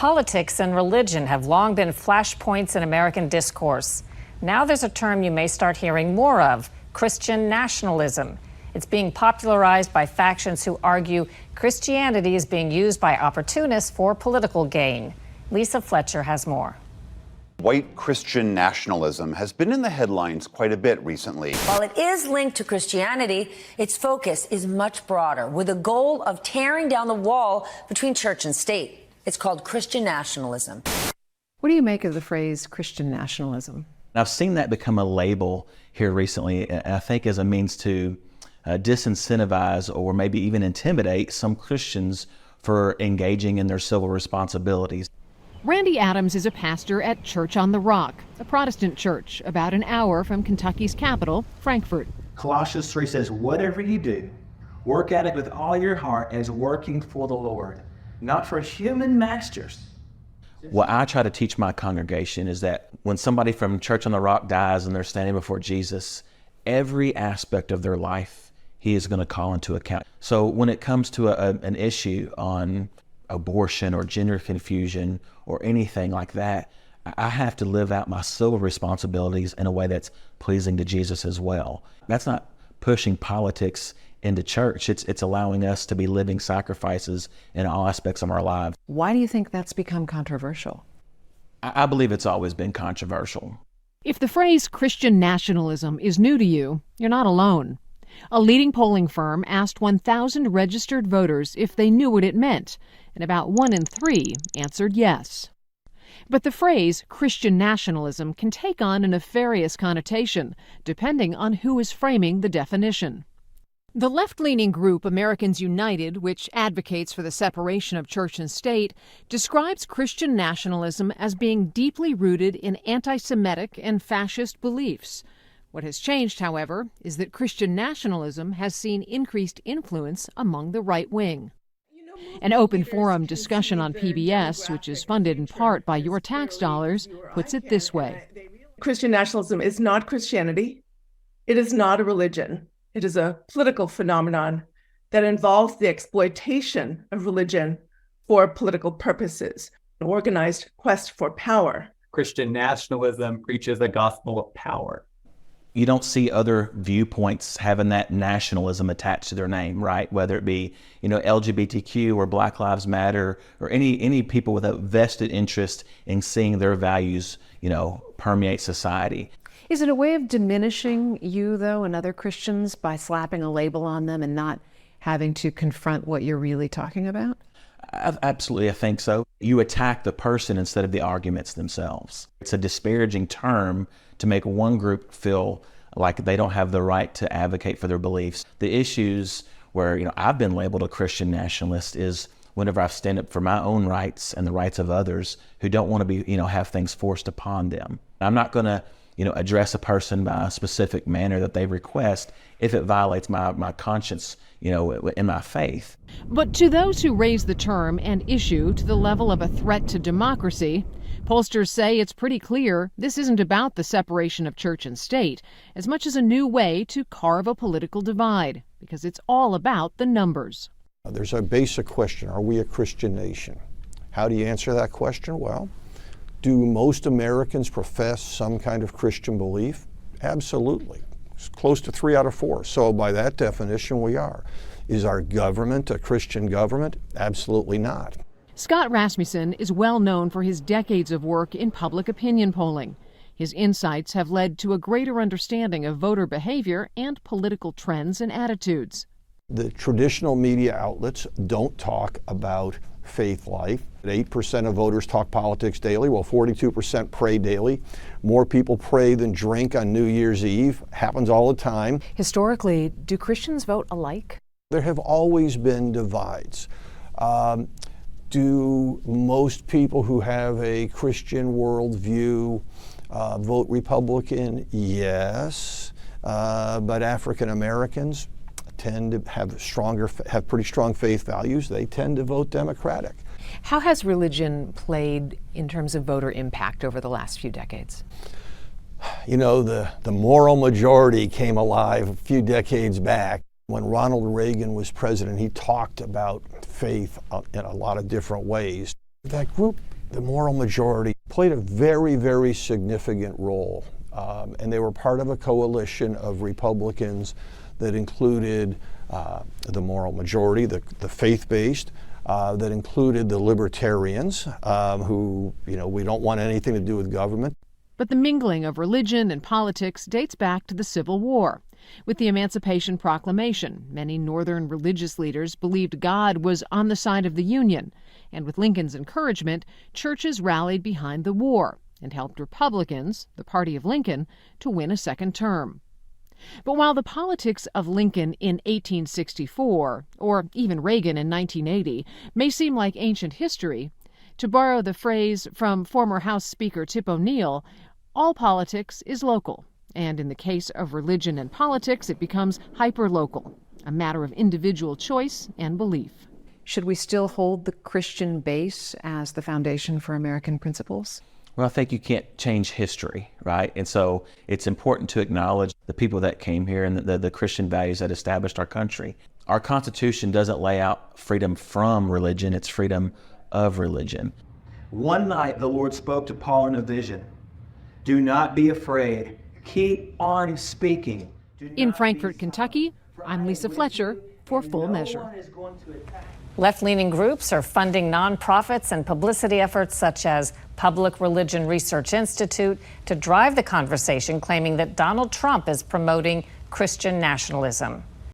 Politics and religion have long been flashpoints in American discourse. Now there's a term you may start hearing more of: Christian nationalism. It's being popularized by factions who argue Christianity is being used by opportunists for political gain. Lisa Fletcher has more. White Christian nationalism has been in the headlines quite a bit recently. While it is linked to Christianity, its focus is much broader, with a goal of tearing down the wall between church and state. It's called Christian nationalism. What do you make of the phrase Christian nationalism? I've seen that become a label here recently, I think as a means to disincentivize or maybe even intimidate some Christians for engaging in their civil responsibilities. Randy Adams is a pastor at Church on the Rock, a Protestant church about an hour from Kentucky's capital, Frankfort. Colossians 3 says, whatever you do, work at it with all your heart as working for the Lord, not for human masters. What I try to teach my congregation is that when somebody from Church on the Rock dies and they're standing before Jesus, every aspect of their life he is going to call into account. So when it comes to an issue on abortion or gender confusion or anything like that, I have to live out my civil responsibilities in a way that's pleasing to Jesus as well. That's not pushing politics into church. It's allowing us to be living sacrifices in all aspects of our lives. Why do you think that's become controversial? I believe it's always been controversial. If the phrase Christian nationalism is new to you, you're not alone. A leading polling firm asked 1,000 registered voters if they knew what it meant, and about 1 in 3 answered yes. But the phrase Christian nationalism can take on a nefarious connotation, depending on who is framing the definition. The left-leaning group Americans United, which advocates for the separation of church and state, describes Christian nationalism as being deeply rooted in anti-Semitic and fascist beliefs. What has changed, however, is that Christian nationalism has seen increased influence among the right wing. An open forum discussion on PBS, which is funded in part by your tax dollars, puts it this way. Christian nationalism is not Christianity. It is not a religion. It is a political phenomenon that involves the exploitation of religion for political purposes, an organized quest for power. Christian nationalism preaches a gospel of power. You don't see other viewpoints having that nationalism attached to their name, right? Whether it be, LGBTQ or Black Lives Matter or any people with a vested interest in seeing their values, permeate society. Is it a way of diminishing you, though, and other Christians by slapping a label on them and not having to confront what you're really talking about? Absolutely, I think so. You attack the person instead of the arguments themselves. It's a disparaging term to make one group feel like they don't have the right to advocate for their beliefs. The issues where, I've been labeled a Christian nationalist is whenever I stand up for my own rights and the rights of others who don't want to be, have things forced upon them. I'm not going to, address a person by a specific manner that they request if it violates my conscience, in my faith. But to those who raise the term and issue to the level of a threat to democracy, pollsters say it's pretty clear this isn't about the separation of church and state as much as a new way to carve a political divide, because it's all about the numbers. There's a basic question: are we a Christian nation? How do you answer that question? Well, do most Americans profess some kind of Christian belief? Absolutely. It's close to 3 out of 4. So by that definition, we are. Is our government a Christian government? Absolutely not. Scott Rasmussen is well known for his decades of work in public opinion polling. His insights have led to a greater understanding of voter behavior and political trends and attitudes. The traditional media outlets don't talk about faith life. 8% of voters talk politics daily. Well, 42% pray daily. More people pray than drink on New Year's Eve. Happens all the time. Historically, do Christians vote alike? There have always been divides. Do most people who have a Christian worldview vote Republican? Yes. But African Americans tend to have pretty strong faith values. They tend to vote Democratic. How has religion played in terms of voter impact over the last few decades? The moral majority came alive a few decades back. When Ronald Reagan was president, he talked about faith in a lot of different ways. That group, the moral majority, played a very, very significant role. And they were part of a coalition of Republicans that included the moral majority, the faith-based, that included the libertarians, who, we don't want anything to do with government. But the mingling of religion and politics dates back to the Civil War. With the Emancipation Proclamation, many Northern religious leaders believed God was on the side of the Union. And with Lincoln's encouragement, churches rallied behind the war and helped Republicans, the party of Lincoln, to win a second term. But while the politics of Lincoln in 1864, or even Reagan in 1980, may seem like ancient history, to borrow the phrase from former House Speaker Tip O'Neill, all politics is local. And in the case of religion and politics, it becomes hyperlocal, a matter of individual choice and belief. Should we still hold the Christian base as the foundation for American principles? Well, I think you can't change history, right? And so it's important to acknowledge the people that came here and the Christian values that established our country. Our Constitution doesn't lay out freedom from religion, it's freedom of religion. One night the Lord spoke to Paul in a vision. Do not be afraid. Keep on speaking. In Frankfort, Kentucky, I'm Lisa Fletcher for Full Measure. Left-leaning groups are funding nonprofits and publicity efforts such as Public Religion Research Institute to drive the conversation, claiming that Donald Trump is promoting Christian nationalism.